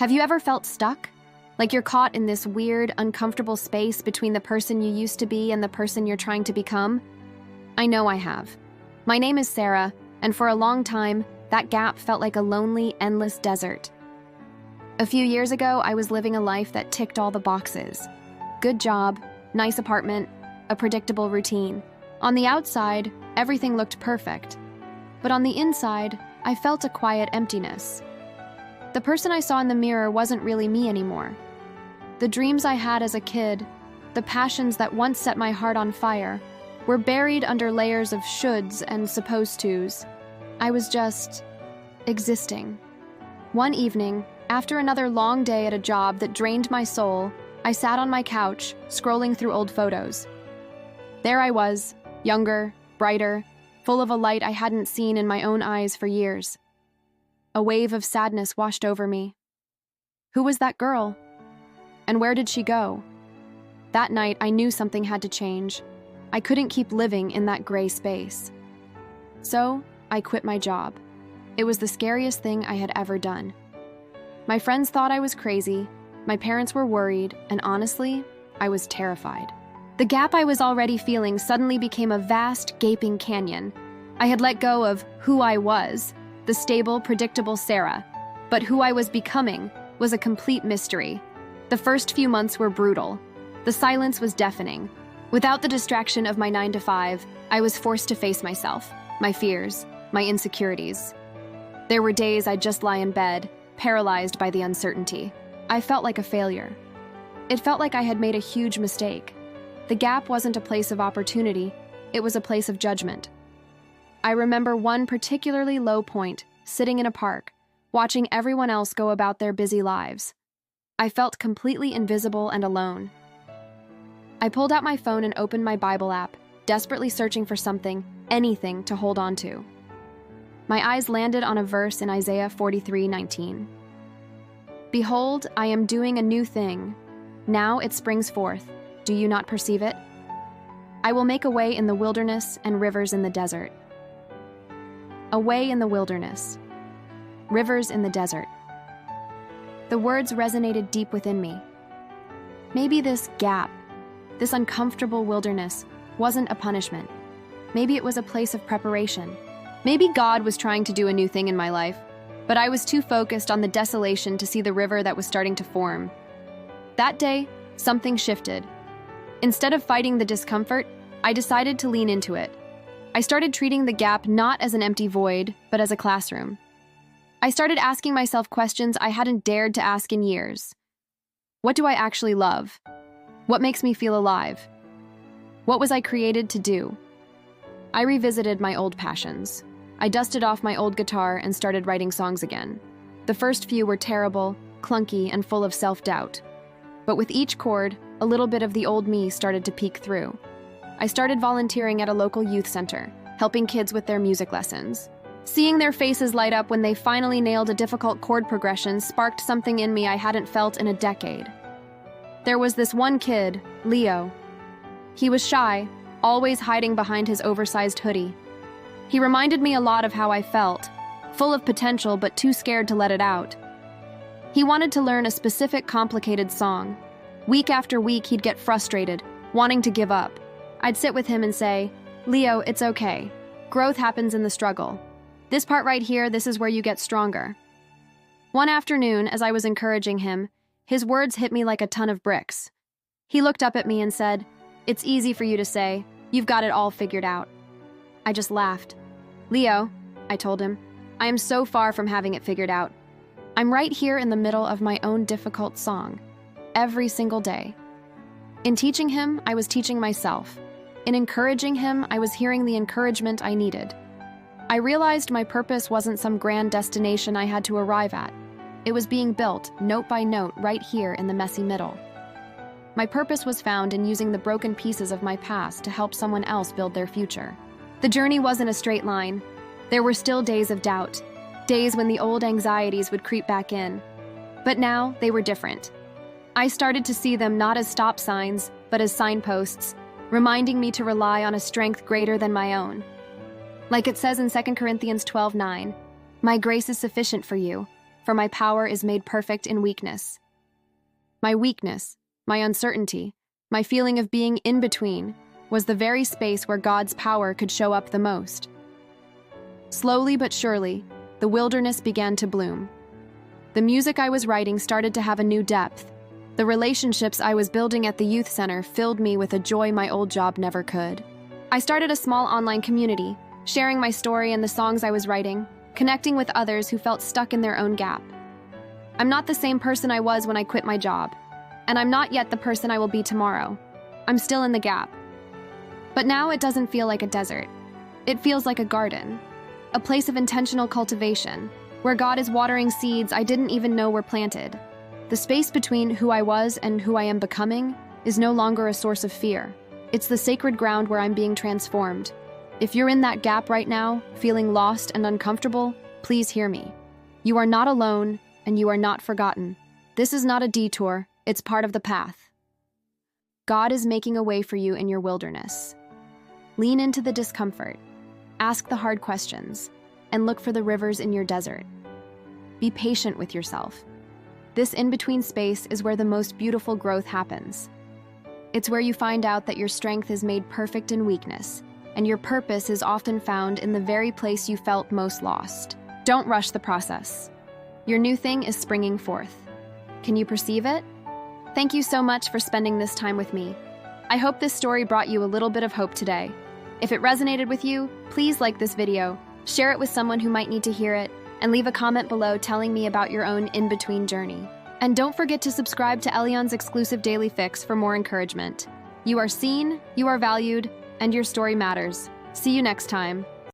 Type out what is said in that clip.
Have you ever felt stuck? Like you're caught in this weird, uncomfortable space between the person you used to be and the person you're trying to become? I know I have. My name is Sarah, and for a long time, that gap felt like a lonely, endless desert. A few years ago, I was living a life that ticked all the boxes. Good job, nice apartment, a predictable routine. On the outside, everything looked perfect. But on the inside, I felt a quiet emptiness. The person I saw in the mirror wasn't really me anymore. The dreams I had as a kid, the passions that once set my heart on fire, were buried under layers of shoulds and supposed tos. I was just existing. One evening, after another long day at a job that drained my soul, I sat on my couch, scrolling through old photos. There I was, younger, brighter, full of a light I hadn't seen in my own eyes for years. A wave of sadness washed over me. Who was that girl? And where did she go? That night, I knew something had to change. I couldn't keep living in that gray space. So, I quit my job. It was the scariest thing I had ever done. My friends thought I was crazy, my parents were worried, and honestly, I was terrified. The gap I was already feeling suddenly became a vast, gaping canyon. I had let go of who I was, the stable, predictable Sarah, but who I was becoming was a complete mystery. The first few months were brutal. The silence was deafening. Without the distraction of my 9-to-5, I was forced to face myself, my fears, my insecurities. There were days I'd just lie in bed, paralyzed by the uncertainty. I felt like a failure. It felt like I had made a huge mistake. The gap wasn't a place of opportunity, it was a place of judgment. I remember one particularly low point, sitting in a park, watching everyone else go about their busy lives. I felt completely invisible and alone. I pulled out my phone and opened my Bible app, desperately searching for something, anything to hold on to. My eyes landed on a verse in Isaiah 43:19. Behold, I am doing a new thing. Now it springs forth. Do you not perceive it? I will make a way in the wilderness and rivers in the desert. A way in the wilderness. Rivers in the desert. The words resonated deep within me. Maybe this gap, this uncomfortable wilderness, wasn't a punishment. Maybe it was a place of preparation. Maybe God was trying to do a new thing in my life, but I was too focused on the desolation to see the river that was starting to form. That day, something shifted. Instead of fighting the discomfort, I decided to lean into it. I started treating the gap not as an empty void, but as a classroom. I started asking myself questions I hadn't dared to ask in years. What do I actually love? What makes me feel alive? What was I created to do? I revisited my old passions. I dusted off my old guitar and started writing songs again. The first few were terrible, clunky, and full of self-doubt. But with each chord, a little bit of the old me started to peek through. I started volunteering at a local youth center, helping kids with their music lessons. Seeing their faces light up when they finally nailed a difficult chord progression sparked something in me I hadn't felt in a decade. There was this one kid, Leo. He was shy, always hiding behind his oversized hoodie. He reminded me a lot of how I felt, full of potential but too scared to let it out. He wanted to learn a specific complicated song. Week after week, he'd get frustrated, wanting to give up. I'd sit with him and say, "Leo, it's okay. Growth happens in the struggle. This part right here, this is where you get stronger." One afternoon, as I was encouraging him, his words hit me like a ton of bricks. He looked up at me and said, "It's easy for you to say. You've got it all figured out." I just laughed. "Leo," I told him, "I am so far from having it figured out. I'm right here in the middle of my own difficult song, every single day." In teaching him, I was teaching myself. In encouraging him, I was hearing the encouragement I needed. I realized my purpose wasn't some grand destination I had to arrive at. It was being built, note by note, right here in the messy middle. My purpose was found in using the broken pieces of my past to help someone else build their future. The journey wasn't a straight line. There were still days of doubt, days when the old anxieties would creep back in. But now, they were different. I started to see them not as stop signs, but as signposts, reminding me to rely on a strength greater than my own. Like it says in 2 Corinthians 12:9, "My grace is sufficient for you, for my power is made perfect in weakness. My weakness, my uncertainty, my feeling of being in between, was the very space where God's power could show up the most. Slowly but surely, the wilderness began to bloom. The music I was writing started to have a new depth. The relationships I was building at the youth center filled me with a joy my old job never could. I started a small online community, sharing my story and the songs I was writing, connecting with others who felt stuck in their own gap. I'm not the same person I was when I quit my job, and I'm not yet the person I will be tomorrow. I'm still in the gap. But now it doesn't feel like a desert. It feels like a garden, a place of intentional cultivation, where God is watering seeds I didn't even know were planted. The space between who I was and who I am becoming is no longer a source of fear. It's the sacred ground where I'm being transformed. If you're in that gap right now, feeling lost and uncomfortable, please hear me. You are not alone, and you are not forgotten. This is not a detour, it's part of the path. God is making a way for you in your wilderness. Lean into the discomfort, ask the hard questions, and look for the rivers in your desert. Be patient with yourself. This in-between space is where the most beautiful growth happens. It's where you find out that your strength is made perfect in weakness, and your purpose is often found in the very place you felt most lost. Don't rush the process. Your new thing is springing forth. Can you perceive it? Thank you so much for spending this time with me. I hope this story brought you a little bit of hope today. If it resonated with you, please like this video, share it with someone who might need to hear it, and leave a comment below telling me about your own in-between journey. And don't forget to subscribe to Elyon's exclusive daily fix for more encouragement. You are seen, you are valued, and your story matters. See you next time.